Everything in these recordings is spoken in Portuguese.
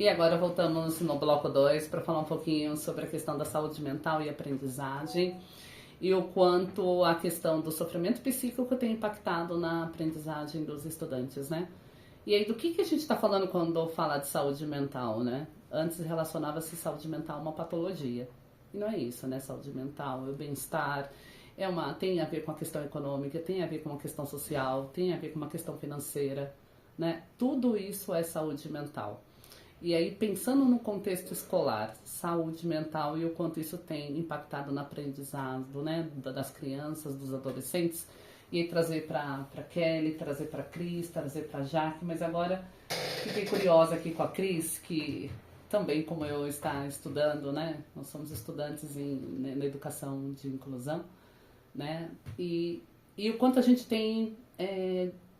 E agora voltamos no bloco 2 para falar um pouquinho sobre a questão da saúde mental e aprendizagem e o quanto a questão do sofrimento psíquico tem impactado na aprendizagem dos estudantes, né? E aí, do que a gente está falando quando fala de saúde mental, né? Antes relacionava-se saúde mental a uma patologia. E não é isso, né? Saúde mental, o bem-estar, tem a ver com a questão econômica, tem a ver com uma questão social, tem a ver com uma questão financeira, né? Tudo isso é saúde mental. E aí, pensando no contexto escolar, saúde mental e o quanto isso tem impactado no aprendizado, né, das crianças, dos adolescentes, e aí trazer para Kelly, trazer para Cris, trazer para Jaque, mas agora fiquei curiosa aqui com a Cris, que também, como eu, está estudando, né, nós somos estudantes na educação de inclusão, né, e o quanto a gente tem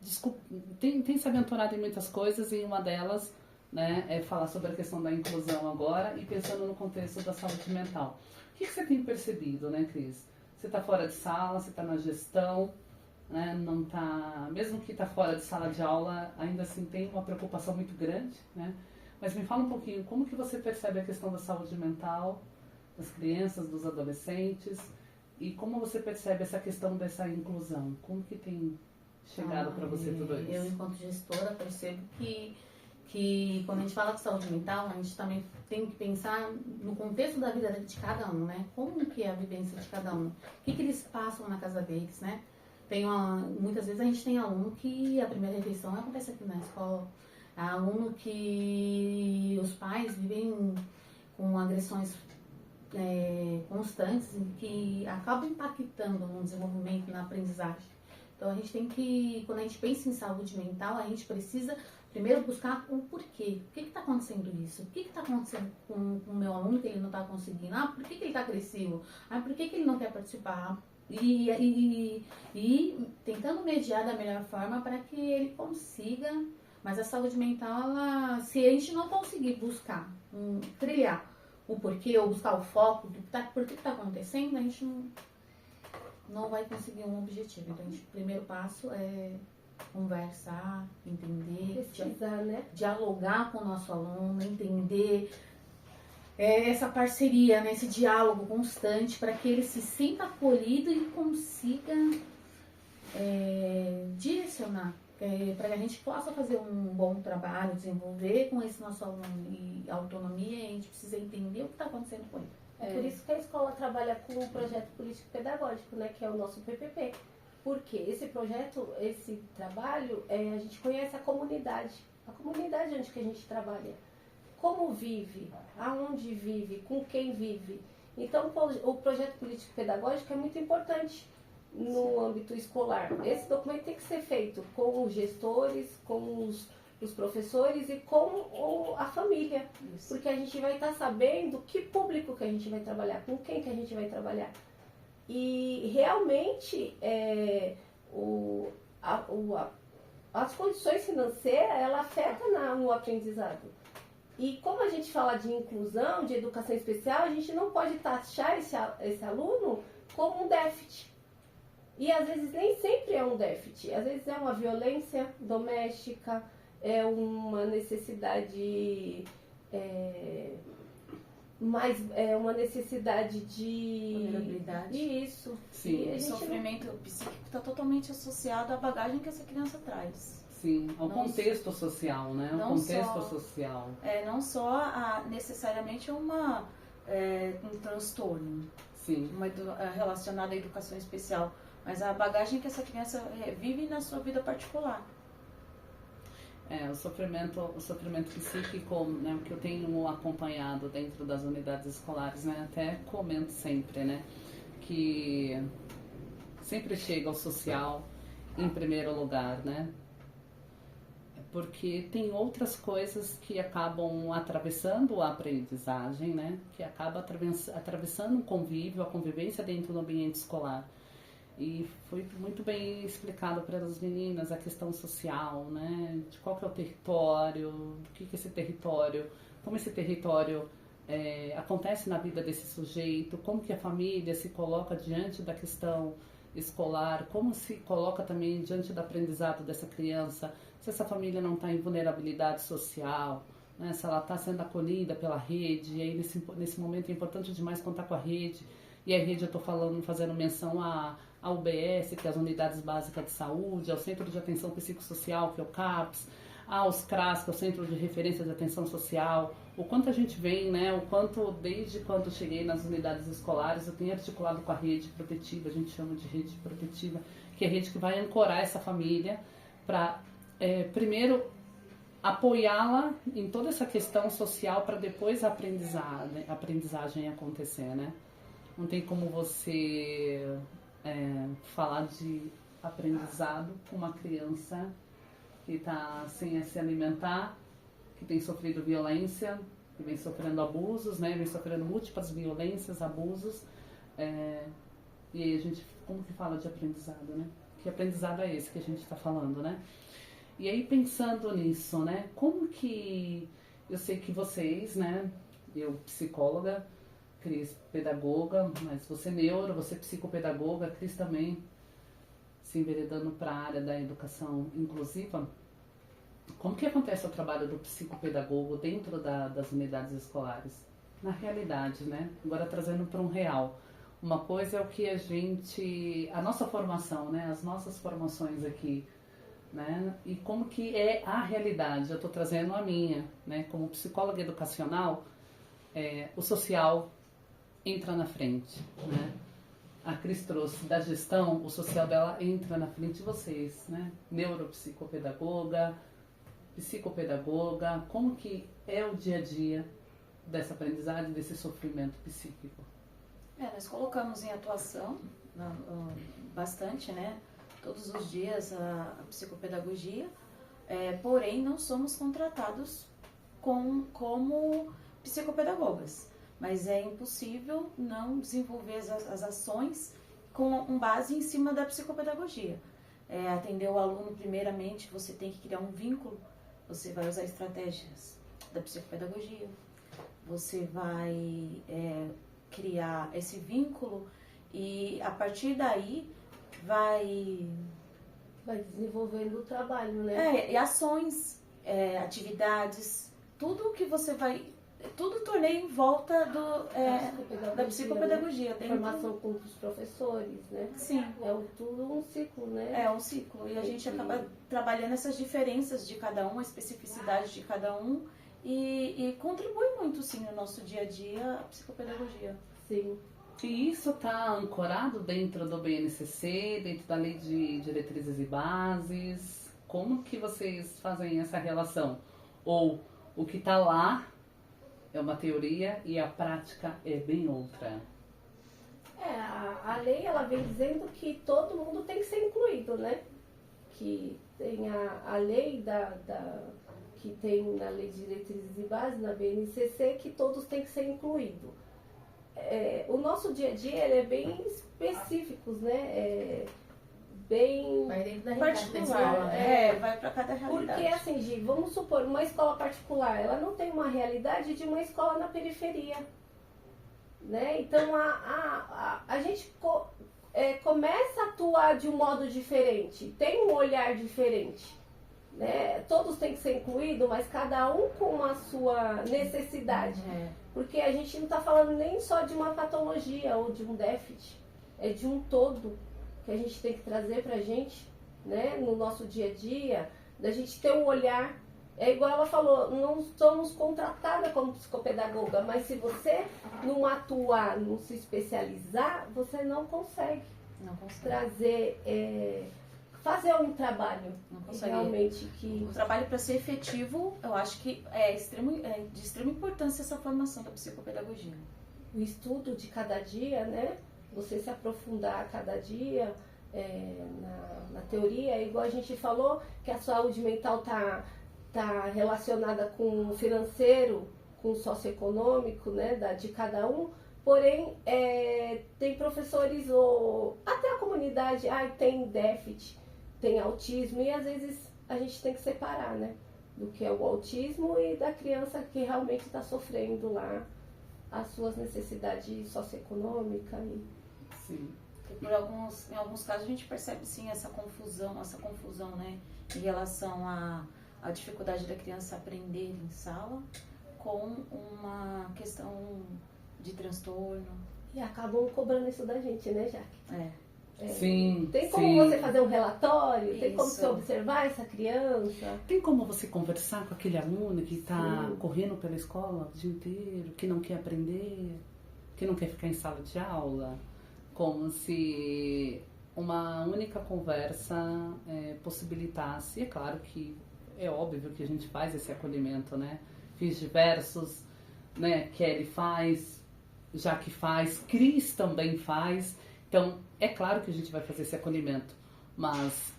se aventurado em muitas coisas, e uma delas, né, é falar sobre a questão da inclusão agora e pensando no contexto da saúde mental. O que você tem percebido, né, Cris? Você está fora de sala, você está na gestão, né, não tá, mesmo que está fora de sala de aula, ainda assim tem uma preocupação muito grande, né? Mas me fala um pouquinho, como que você percebe a questão da saúde mental das crianças, dos adolescentes, e como você percebe essa questão dessa inclusão? Como que tem chegado para você tudo isso? Eu, enquanto gestora, percebo que quando a gente fala de saúde mental, a gente também tem que pensar no contexto da vida de cada um, né? Como que é a vivência de cada um? O que eles passam na casa deles, né? Muitas vezes a gente tem aluno que a primeira refeição acontece aqui na escola. Há aluno que os pais vivem com agressões constantes que acabam impactando no desenvolvimento, na aprendizagem. Então a gente tem que, quando a gente pensa em saúde mental, a gente precisa primeiro buscar o porquê. Por que está acontecendo isso? O que está acontecendo com o meu aluno que ele não está conseguindo? Por que ele está agressivo? Por que ele não quer participar? E tentando mediar da melhor forma para que ele consiga. Mas a saúde mental, se a gente não conseguir buscar, trilhar o porquê ou buscar o foco do por que está acontecendo, a gente não vai conseguir um objetivo. Então, o primeiro passo é conversar, entender, pesquisar, né? Dialogar com o nosso aluno, entender essa parceria, né? Esse diálogo constante para que ele se sinta acolhido e consiga direcionar, para que a gente possa fazer um bom trabalho, desenvolver com esse nosso aluno e autonomia. A gente precisa entender o que está acontecendo com ele. É por isso que a escola trabalha com o projeto político-pedagógico, né, que é o nosso PPP. Porque esse projeto, esse trabalho, a gente conhece a comunidade onde que a gente trabalha. Como vive, aonde vive, com quem vive. Então, o projeto político-pedagógico é muito importante no âmbito escolar. Esse documento tem que ser feito com os gestores, com os professores e com a família. Isso. Porque a gente vai estar sabendo que público que a gente vai trabalhar, com quem que a gente vai trabalhar. E realmente as condições financeiras, ela afeta no aprendizado. E como a gente fala de inclusão, de educação especial, a gente não pode taxar esse aluno como um déficit. E às vezes nem sempre é um déficit, às vezes é uma violência doméstica, é uma necessidade, uma necessidade de vulnerabilidade. Isso. Sim. O sofrimento psíquico está totalmente associado à bagagem que essa criança traz. Sim, ao contexto social, né? Ao contexto social. Não só necessariamente um transtorno. Sim. Relacionado à educação especial, mas a bagagem que essa criança vive na sua vida particular. O sofrimento psíquico, né, que eu tenho acompanhado dentro das unidades escolares, né, até comento sempre, né, que sempre chega ao social em primeiro lugar, né, porque tem outras coisas que acabam atravessando a aprendizagem, né, que acaba atravessando o convívio, a convivência dentro do ambiente escolar. E foi muito bem explicado para as meninas a questão social, né? De qual que é o território, o que é esse território, como esse território acontece na vida desse sujeito, como que a família se coloca diante da questão escolar, como se coloca também diante do aprendizado dessa criança, se essa família não está em vulnerabilidade social, né? Se ela está sendo acolhida pela rede, e aí nesse momento é importante demais contar com a rede. E a rede eu estou fazendo menção à UBS, que é as Unidades Básicas de Saúde, ao Centro de Atenção Psicossocial, que é o CAPS, aos CRAS, que é o Centro de Referência de Atenção Social. O quanto a gente vem, né? O quanto, desde quando eu cheguei nas unidades escolares, eu tenho articulado com a rede protetiva, a gente chama de rede protetiva, que é a rede que vai ancorar essa família para, primeiro, apoiá-la em toda essa questão social para depois a aprendizagem acontecer, né? Não tem como você falar de aprendizado com uma criança que está sem se alimentar, que tem sofrido violência, que vem sofrendo abusos, né? Vem sofrendo múltiplas violências, abusos. E aí a gente, como que fala de aprendizado, né? Que aprendizado é esse que a gente está falando, né? E aí pensando nisso, né? Como que... Eu sei que vocês, né? Eu, psicóloga, Cris, pedagoga, mas você neuro, você psicopedagoga, Cris também se enveredando para a área da educação inclusiva. Como que acontece o trabalho do psicopedagogo dentro das unidades escolares? Na realidade, né? Agora trazendo para um real. Uma coisa é o que a nossa formação, né? As nossas formações aqui, né? E como que é a realidade. Eu estou trazendo a minha, né? Como psicóloga educacional, o social entra na frente, né? A Cris trouxe da gestão, o social dela entra na frente de vocês, né? Neuropsicopedagoga, psicopedagoga, como que é o dia a dia dessa aprendizagem, desse sofrimento psíquico? Nós colocamos em atuação bastante, né? Todos os dias a psicopedagogia, porém não somos contratados como psicopedagogas. Mas é impossível não desenvolver as ações com base em cima da psicopedagogia. Atender o aluno, primeiramente, você tem que criar um vínculo, você vai usar estratégias da psicopedagogia, você vai criar esse vínculo e, a partir daí, vai desenvolvendo o trabalho, né? E ações, atividades, tudo que você vai... Tudo torneio em volta da psicopedagogia. Né? Formação com os professores, né? Sim. Tudo um ciclo, né? É um ciclo. E a gente acaba trabalhando essas diferenças de cada um, a especificidade de cada um. E contribui muito, sim, no nosso dia a dia a psicopedagogia. Sim. E isso está ancorado dentro do BNCC, dentro da Lei de Diretrizes e Bases? Como que vocês fazem essa relação? Ou o que está lá é uma teoria e a prática é bem outra? A lei, ela vem dizendo que todo mundo tem que ser incluído, né? Que tem a lei que tem na Lei de Diretrizes e Bases, na BNCC, que todos têm que ser incluídos. O nosso dia a dia, ele é bem específico, né? Bem particular, vai para cada realidade. Porque assim, Gi, vamos supor, uma escola particular, ela não tem uma realidade de uma escola na periferia, né? Então a gente começa a atuar de um modo diferente, tem um olhar diferente, né? Todos têm que ser incluídos, mas cada um com a sua necessidade, porque a gente não está falando nem só de uma patologia ou de um déficit, é de um todo que a gente tem que trazer pra gente, né, no nosso dia a dia, da gente ter um olhar. É igual ela falou, não somos contratadas como psicopedagoga, mas se você não atuar, não se especializar, você não consegue trazer, fazer um trabalho realmente que... O trabalho, para ser efetivo, eu acho que de extrema importância essa formação da psicopedagogia. O estudo de cada dia, né? Você se aprofundar a cada dia na teoria, é igual a gente falou, que a saúde mental tá relacionada com o financeiro, com o socioeconômico, né, de cada um, porém tem professores, ou até a comunidade, tem déficit, tem autismo, e às vezes a gente tem que separar, né, do que é o autismo e da criança que realmente está sofrendo lá as suas necessidades socioeconômicas. Sim. Em alguns casos a gente percebe sim essa confusão, né, em relação a dificuldade da criança aprender em sala com uma questão de transtorno. E acabam cobrando isso da gente, né, Jaque? Sim, Tem como sim. você fazer um relatório? Tem como Isso. você observar essa criança? Tem como você conversar com aquele aluno que está correndo pela escola o dia inteiro, que não quer aprender, que não quer ficar em sala de aula? Como se uma única conversa possibilitasse. E é claro que é óbvio que a gente faz esse acolhimento, né? Fiz diversos, né? Kelly faz, Jaque faz, Cris também faz. Então, é claro que a gente vai fazer esse acolhimento. Mas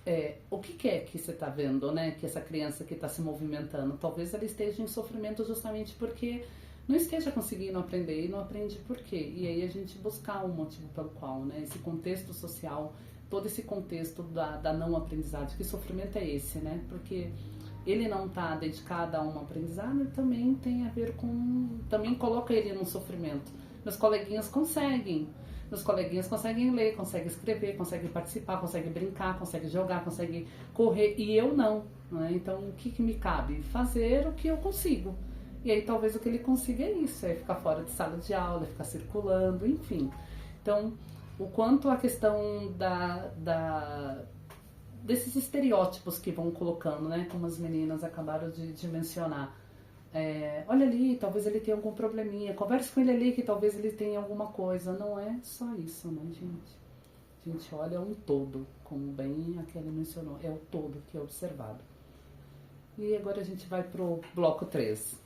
o que é que você está vendo, né? Que essa criança que está se movimentando, talvez ela esteja em sofrimento justamente porque não esteja conseguindo aprender e não aprende por quê. E aí a gente buscar um motivo pelo qual, né? Esse contexto social, todo esse contexto da não aprendizagem. Que sofrimento é esse, né? Porque ele não está dedicado a uma aprendizagem, também tem a ver com... Também coloca ele num sofrimento. Meus coleguinhas conseguem. Meus coleguinhas conseguem ler, conseguem escrever, conseguem participar, conseguem brincar, conseguem jogar, conseguem correr. E eu não, né? Então, o que me cabe? Fazer o que eu consigo. E aí, talvez o que ele consiga é isso. É ficar fora de sala de aula, ficar circulando, enfim. Então, o quanto a questão desses estereótipos que vão colocando, né? Como as meninas acabaram de mencionar. Olha ali, talvez ele tenha algum probleminha, converse com ele ali que talvez ele tenha alguma coisa. Não é só isso, né, gente? A gente olha um todo, como bem a Kelly mencionou, é o todo que é observado. E agora a gente vai pro bloco 3.